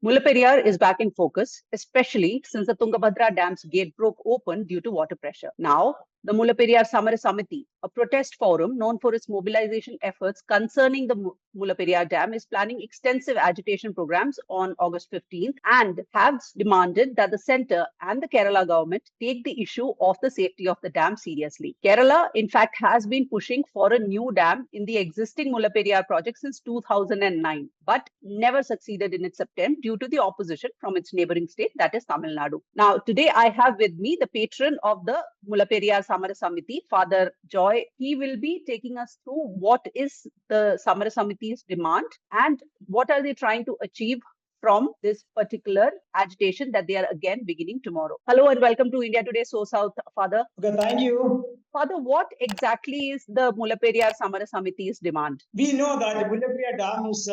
Mullaperiyar is back in focus, especially since the Tungabhadra Dam's gate broke open due to water pressure. Now, the Mullaperiyar Samara Samiti, a protest forum known for its mobilization efforts concerning the Mullaperiyar Dam, is planning extensive agitation programs on August 15th and has demanded that the centre and the Kerala government take the issue of the safety of the dam seriously. Kerala, in fact, has been pushing for a new dam in the existing Mullaperiyar project since 2009, but never succeeded in its attempt due to the opposition from its neighboring state, that is Tamil Nadu. Now, today I have with me the patron of the Mullaperiyar Samara Samiti, Father Joy. He will be taking us through what is the Samara Samiti's demand and what are they trying to achieve from this particular agitation that they are again beginning tomorrow. Hello and welcome to India Today, So South, Father. Okay, thank you. Father, what exactly is the Mullaperiyar Samara Samiti's demand? We know that the Mullaperiyar Dam is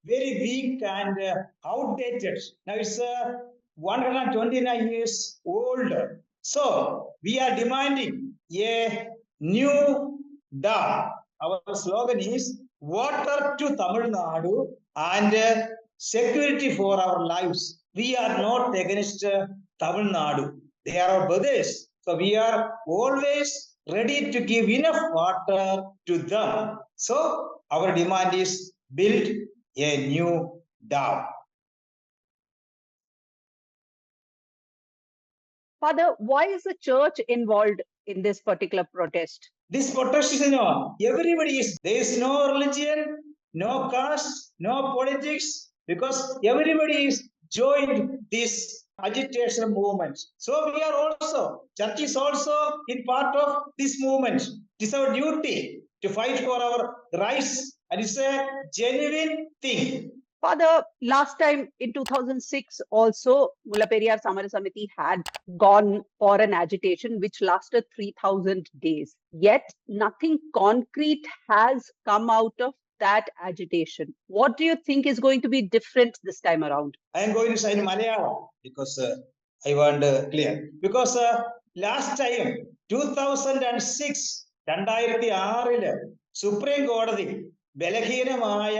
very weak and outdated. Now it's 129 years old. So we are demanding a new dam. Our slogan is water to Tamil Nadu and security for our lives. We are not against Tamil Nadu. They are our brothers. So we are always ready to give enough water to them. So our demand is build a new dam. Father, why is the church involved in this particular protest? This protest is, everybody is, there is no religion, no caste, no politics, because everybody is joined this agitation movement. So we are also, church is also in part of this movement. It is our duty to fight for our rights, and it's a genuine thing. Father, last time in 2006 also, Mullaperiyar Samara Samiti had gone for an agitation which lasted 3,000 days. Yet nothing concrete has come out of that agitation. What do you think is going to be different this time around? I am going to say in Malayalam because I want clear. Because last time, 2006, 2006 supreme കോടതി ബലഹീനമായ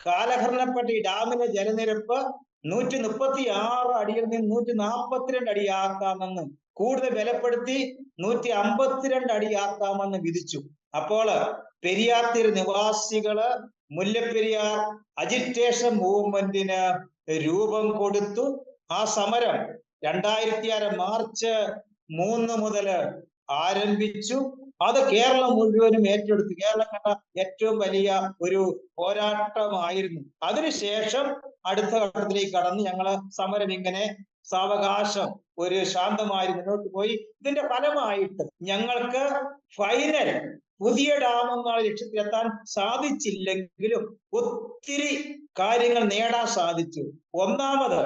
കാലഹരണപ്പെട്ടി ഡാമിന്റെ ജലനിരപ്പ് 136 അടിയിൽ നിന്ന് 142 അടിയാക്കാമെന്ന് കൂടുതൽ ബലപ്പെടുത്തി 152 അടിയാക്കാമെന്ന് വിധിച്ചു. അപ്പോൾ Periyar നിവാസികള് Mullaperiyar agitation മൂവ്മെന്റിന് രൂപം കൊടുത്തു. ആ സമരം 2006 മാർച്ച് 3 മുതൽ ആരംഭിച്ചു. അത് കേരളം മുഴുവനും ഏറ്റെടുത്തു. കേരളം കണ്ട ഏറ്റവും വലിയ ഒരു പോരാട്ടമായിരുന്നു. അതിനുശേഷം അടുത്ത ഘട്ടത്തിലേക്ക് കടന്ന് ഞങ്ങള് സമരം ഇങ്ങനെ സാവകാശം ഒരു ശാന്തമായി മുന്നോട്ട് പോയി. ഇതിന്റെ ഫലമായിട്ട് ഞങ്ങൾക്ക് ഫൈനൽ പുതിയ ഡാം എന്ന ലക്ഷ്യത്തിലെത്താൻ സാധിച്ചില്ലെങ്കിലും ഒത്തിരി കാര്യങ്ങൾ നേടാൻ സാധിച്ചു. ഒന്നാമത്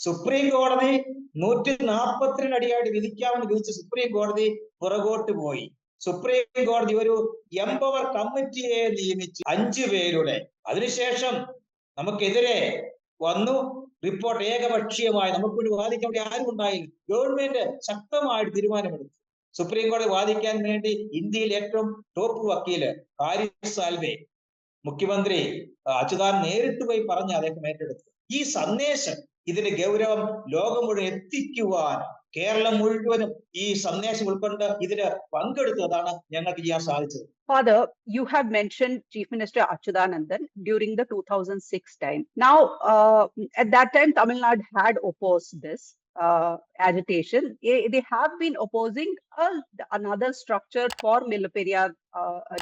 സുപ്രീം കോടതി 142 അടിയായിട്ട് വിധിക്കാമെന്ന് വിധിച്ച് സുപ്രീം കോടതി പുറകോട്ട് പോയി. സുപ്രീം കോടതി ഒരു എംപവർ കമ്മിറ്റിയെ നിയമിച്ചു 5 പേരുടെ. അതിനുശേഷം നമുക്കെതിരെ വന്നു റിപ്പോർട്ട് ഏകപക്ഷീയമായി. നമുക്ക് വേണ്ടി വാദിക്കാൻ വേണ്ടി ആരും ഉണ്ടായില്ല. ഗവൺമെന്റ് ശക്തമായിട്ട് തീരുമാനമെടുത്തു. സുപ്രീം കോടതി വാദിക്കാൻ വേണ്ടി ഇന്ത്യയിൽ ഏറ്റവും ടോപ്പ് വക്കീല് ഹാരിസ് സാൽവെ, മുഖ്യമന്ത്രി അച്യുതാനന്ദൻ നേരിട്ട് പോയി പറഞ്ഞ് അദ്ദേഹം ഏറ്റെടുത്തു. ഈ സന്ദേശം, ഇതിന്റെ ഗൗരവം ലോകം മുഴുവൻ എത്തിക്കുവാൻ കേരളം മുഴുവനും ഈ സന്ദേശം ഉൾക്കൊണ്ട് ഇതിന് പങ്കെടുത്തതാണ് ഞങ്ങൾക്ക് ചെയ്യാൻ സാധിച്ചത്. Father, you have mentioned Chief Minister Achuthanandan during the 2006 time. Now, at that time, Tamil Nadu had opposed this agitation. They have been opposing another structure for Mullaperiyar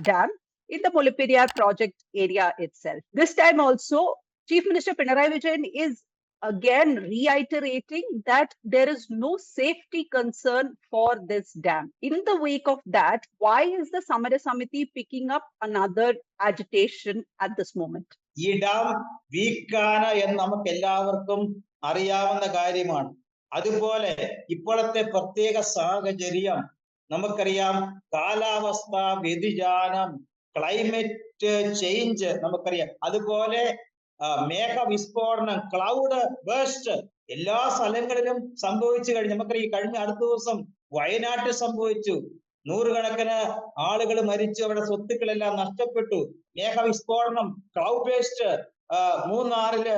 Dam in the Mullaperiyar project area itself. This time also, Chief Minister Pinarayi Vijayan is again reiterating that there is no safety concern for this dam. In the wake of that, why is the Samara Samiti picking up another agitation at this moment? ഈ dam വീക്കാണ് എന്ന് നമുക്ക് എല്ലാവർക്കും അറിയാവുന്ന കാര്യമാണ്. അതുപോലെ ഇപ്പോഴത്തെ പ്രത്യേക സാഹചര്യം നമുക്കറിയാം. കാലാവസ്ഥാ വ്യതിയാനം, ക്ലൈമറ്റ് ചേഞ്ച് നമുക്കറിയാം. അതുപോലെ മേഘവിസ്ഫോടനം, ക്ലൗഡ് ബേസ്റ്റ് എല്ലാ സ്ഥലങ്ങളിലും സംഭവിച്ചു കഴിഞ്ഞു. നമുക്കറിയാം കഴിഞ്ഞ അടുത്ത ദിവസം വയനാട്ടിൽ സംഭവിച്ചു. നൂറുകണക്കിന് ആളുകൾ മരിച്ചു, അവരുടെ സ്വത്തുക്കളെല്ലാം നഷ്ടപ്പെട്ടു. മേഘവിസ്ഫോടനം, ക്ലൗഡ് ബേസ്റ്റ് മൂന്നാറില്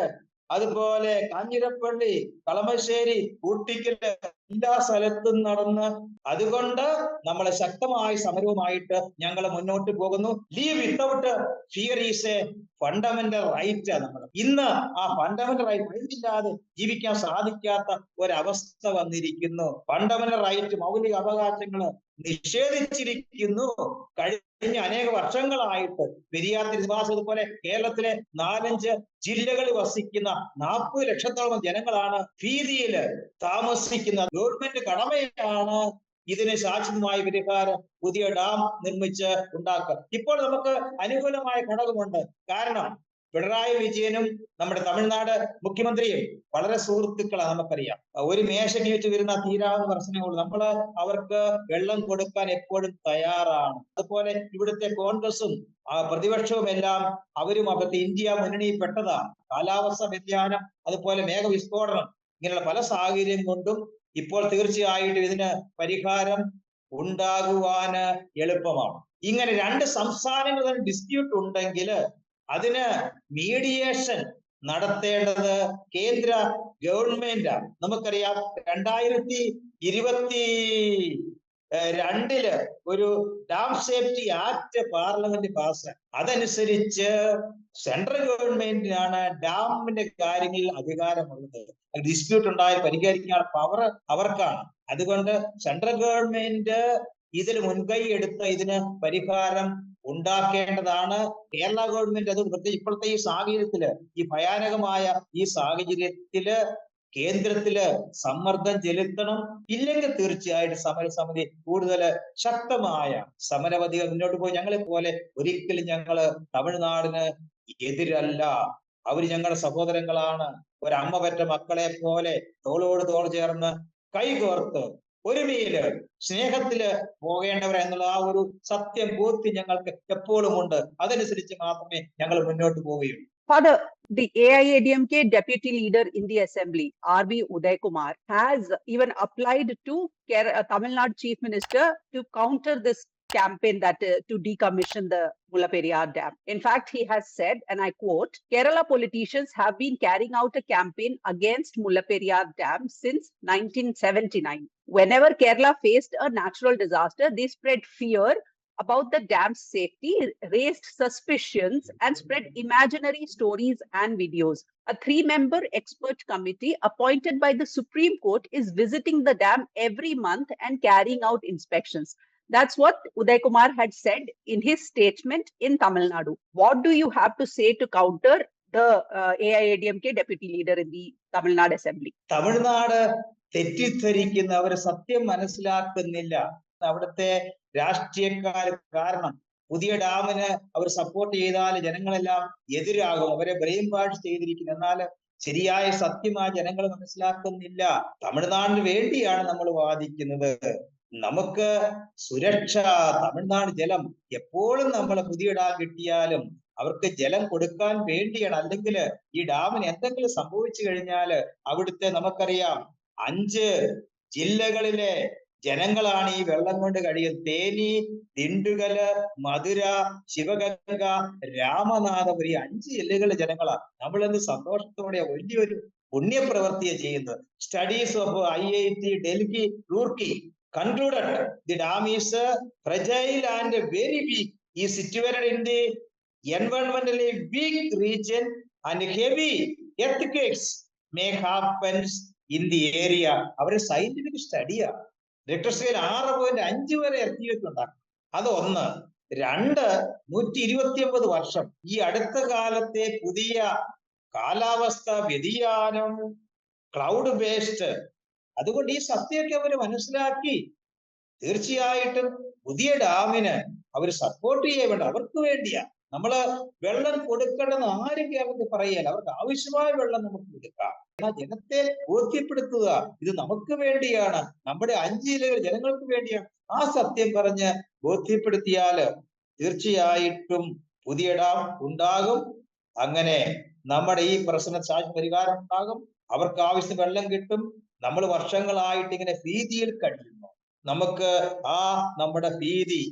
അതുപോലെ കാഞ്ഞിരപ്പള്ളി, കളമശ്ശേരി, ഊട്ടിക്കല് എല്ലാ സ്ഥലത്തും നടന്ന് അതുകൊണ്ട് നമ്മളെ ശക്തമായ സമരവുമായിട്ട് ഞങ്ങൾ മുന്നോട്ട് പോകുന്നു. Live without fear is a fundamental right. നമ്മൾ ഇന്ന് ആ ഫണ്ടമെന്റൽ റൈറ്റ് ഇല്ലാതെ ജീവിക്കാൻ സാധിക്കാത്ത ഒരവസ്ഥ വന്നിരിക്കുന്നു. ഫണ്ടമെന്റൽ റൈറ്റ്, മൗലിക അവകാശങ്ങൾ നിഷേധിച്ചിരിക്കുന്നു. കഴിഞ്ഞ അനേക വർഷങ്ങളായിട്ട് പെരിയാർ തിരുവാസ അതുപോലെ കേരളത്തിലെ 4-5 ജില്ലകളിൽ വസിക്കുന്ന 40 ലക്ഷത്തോളം ജനങ്ങളാണ് ഭീതിയിൽ താമസിക്കുന്നത്. ഗവൺമെന്റ് കടമയാണ് ഇതിന് ശാശ്വതമായ പരിഹാരം പുതിയ ഡാം നിർമ്മിച്ച് ഉണ്ടാക്കുക. ഇപ്പോൾ നമുക്ക് അനുകൂലമായ ഘടകമുണ്ട്. കാരണം പിണറായി വിജയനും നമ്മുടെ തമിഴ്നാട് മുഖ്യമന്ത്രിയും വളരെ സുഹൃത്തുക്കളാണ്. നമുക്കറിയാം, ഒരു മേശയ്ക്ക് വെച്ച് വരുന്ന തീരാവുന്ന പ്രശ്നങ്ങളുള്ളൂ. നമ്മള് അവർക്ക് വെള്ളം കൊടുക്കാൻ എപ്പോഴും തയ്യാറാണ്. അതുപോലെ ഇവിടുത്തെ കോൺഗ്രസും പ്രതിപക്ഷവും എല്ലാം അവരും അവർക്ക് ഇന്ത്യ മുന്നണിയിൽ പെട്ടതാണ്. കാലാവസ്ഥ വ്യതിയാനം, അതുപോലെ മേഘവിസ്ഫോടനം, ഇങ്ങനെയുള്ള പല സാഹചര്യം കൊണ്ടും ഇപ്പോൾ തീർച്ചയായിട്ടും ഇതിന് പരിഹാരം ഉണ്ടാകുവാന് എളുപ്പമാണ്. ഇങ്ങനെ രണ്ട് സംസ്ഥാനങ്ങളിൽ ഡിസ്പ്യൂട്ട് ഉണ്ടെങ്കിൽ അതിന് മീഡിയേഷൻ നടത്തേണ്ടത് കേന്ദ്ര ഗവൺമെന്റാണ്. നമുക്കറിയാം 2022 ഒരു ഡാം സേഫ്റ്റി ആക്ട് പാർലമെന്റ് പാസ്സാക്കി. അതനുസരിച്ച് സെൻട്രൽ ഗവൺമെന്റിനാണ് ഡാമിന്റെ കാര്യങ്ങളിൽ അധികാരമുള്ളത്. ഡിസ്പ്യൂട്ട് ഉണ്ടായി പരിഹരിക്കാൻ പവർ അവർക്കാണ്. അതുകൊണ്ട് സെൻട്രൽ ഗവൺമെന്റ് ഇതിൽ മുൻകൈ എടുത്ത് ഇതിന് പരിഹാരം ഉണ്ടാക്കേണ്ടതാണ്. കേരള ഗവൺമെന്റ് അത് പ്രത്യേകിച്ച് ഇപ്പോഴത്തെ ഈ സാഹചര്യത്തില്, ഈ ഭയാനകമായ ഈ സാഹചര്യത്തില് കേന്ദ്രത്തില് സമ്മർദ്ദം ചെലുത്തണം. ഇല്ലെങ്കിൽ തീർച്ചയായിട്ടും സമരസമിതി കൂടുതൽ ശക്തമായ സമരവധികൾ മുന്നോട്ട് പോയി. ഞങ്ങളെ പോലെ ഒരിക്കലും ഞങ്ങള് തമിഴ്നാടിന് എതിരല്ല. അവര് ഞങ്ങളുടെ സഹോദരങ്ങളാണ്. ഒരമ്മ പെറ്റ മക്കളെ പോലെ തോളോട് തോൾ ചേർന്ന് കൈകോർത്ത് ഒരുമയില് സ്നേഹത്തില് പോകേണ്ടവർ എന്നുള്ള ആ ഒരു സത്യം ബോധ്യം ഞങ്ങൾക്ക് എപ്പോഴും ഉണ്ട്. അതനുസരിച്ച് മാത്രമേ ഞങ്ങൾ മുന്നോട്ട് പോവുകയുള്ളൂ. Father, the AIADMK deputy leader in the assembly, R.B. Uday Kumar, has even applied to Tamil Nadu chief minister to counter this campaign that to decommission the Mullaperiyar Dam. In fact, he has said, and I quote, Kerala politicians have been carrying out a campaign against Mullaperiyar Dam since 1979. Whenever Kerala faced a natural disaster, they spread fear about the dam's safety, raised suspicions, and spread imaginary stories and videos. A 3-member expert committee appointed by the Supreme Court is visiting the dam every month and carrying out inspections. That's what Uday Kumar had said in his statement in Tamil Nadu. What do you have to say to counter the AIADMK deputy leader in the Tamil Nadu Assembly? Tamil Nadu തെറ്റിദ്ധരിക്കുന്നവർ സത്യം മനസ്സിലാക്കുന്നില്ല. അവിടുത്തെ രാഷ്ട്രീയക്കാർ കാരണം പുതിയ ഡാമിന് അവർ support ചെയ്താൽ ജനങ്ങളെല്ലാം എതിരാകും. അവരെ brain wash ചെയ്തിരിക്കുന്നു. എന്നാൽ ശരിയായ സത്യമായ ജനങ്ങൾ മനസ്സിലാക്കുന്നില്ല. തമിഴ്നാടിന് വേണ്ടിയാണ് നമ്മൾ വാദിക്കുന്നത്. നമുക്ക് സുരക്ഷ, തമിഴ്നാട് ജലം എപ്പോഴും നമ്മൾ പുതിയ ഡാം കിട്ടിയാലും അവർക്ക് ജലം കൊടുക്കാൻ വേണ്ടിയാണ്. അല്ലെങ്കിൽ ഈ ഡാമിന് എന്തെങ്കിലും സംഭവിച്ചു കഴിഞ്ഞാൽ അവിടുത്തെ നമുക്കറിയാം 5 ജില്ലകളിലെ ജനങ്ങളാണ് ഈ വെള്ളം കൊണ്ട് കഴിയുന്നത്. തേനി, ദിണ്ടുകല്, മധുര, ശിവഗംഗ, രാമനാഥപുരി 5 ജില്ലകളിലെ ജനങ്ങളാണ്. നമ്മളെന്ത് സന്തോഷത്തോടെ വലിയൊരു പുണ്യപ്രവൃത്തിയെ ചെയ്യുന്നത്. Studies of IIT Delhi, Roorkee concluded the dam is fragile and very weak, is situated in the environmentally weak region and heavy earthquakes may happen in the area. അവരുടെ സയന്റിഫിക് സ്റ്റഡിയാണ്. റിക്ടർ സ്കെയിൽ 6.5 വരെ എർത്തിവേക്ക് ഉണ്ടാക്കും. അത് 1. 2, 129 വർഷം. ഈ അടുത്ത കാലത്തെ പുതിയ കാലാവസ്ഥ വ്യതിയാനം ക്ലൗഡ് ബേസ്ഡ്. അതുകൊണ്ട് ഈ സത്യമൊക്കെ അവർ മനസ്സിലാക്കി തീർച്ചയായിട്ടും പുതിയ ഡാമിന് അവർ സപ്പോർട്ട് ചെയ്യേണ്ട. അവർക്ക് വേണ്ടിയാ നമ്മള് വെള്ളം കൊടുക്കേണ്ടെന്ന് ആരും അവർക്ക് പറയല. അവർക്ക് ആവശ്യമായ വെള്ളം നമുക്ക് കൊടുക്കാം. എന്നാൽ ജനത്തെ ബോധ്യപ്പെടുത്തുക, ഇത് നമുക്ക് വേണ്ടിയാണ്, നമ്മുടെ 5 ജില്ലകൾ ജനങ്ങൾക്ക് വേണ്ടിയാണ്. ആ സത്യം പറഞ്ഞ് ബോധ്യപ്പെടുത്തിയാല് തീർച്ചയായിട്ടും പുതിയ ഡാം ഉണ്ടാകും. അങ്ങനെ നമ്മുടെ ഈ പ്രശ്ന പരിഹാരം ഉണ്ടാകും. അവർക്ക് ആവശ്യത്തിന് വെള്ളം കിട്ടും. നമ്മൾ വർഷങ്ങളായിട്ട് ഇങ്ങനെ ഭീതിയിൽ കഴിയുന്നു. നമുക്ക് നമ്മുടെ ഭീതി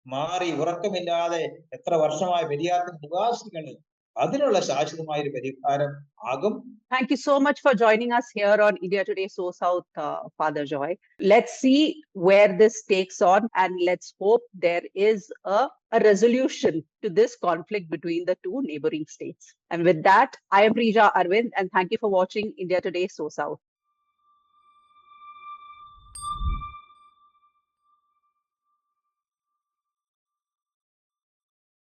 മാറി ഉറക്കമില്ലാതെ എത്ര വർഷമായി പെരിയാർ നിവാസികൾ അതിനുള്ള ശാശ്വതമായ ഒരു പരിഹാരം ആകും. Thank you so much for joining us here on India Today So South, Father Joy. Let's see where this takes on, and let's hope there is a resolution to this conflict between the two neighboring states. And with that, I am Prija Arvind, and thank you for watching India Today So South.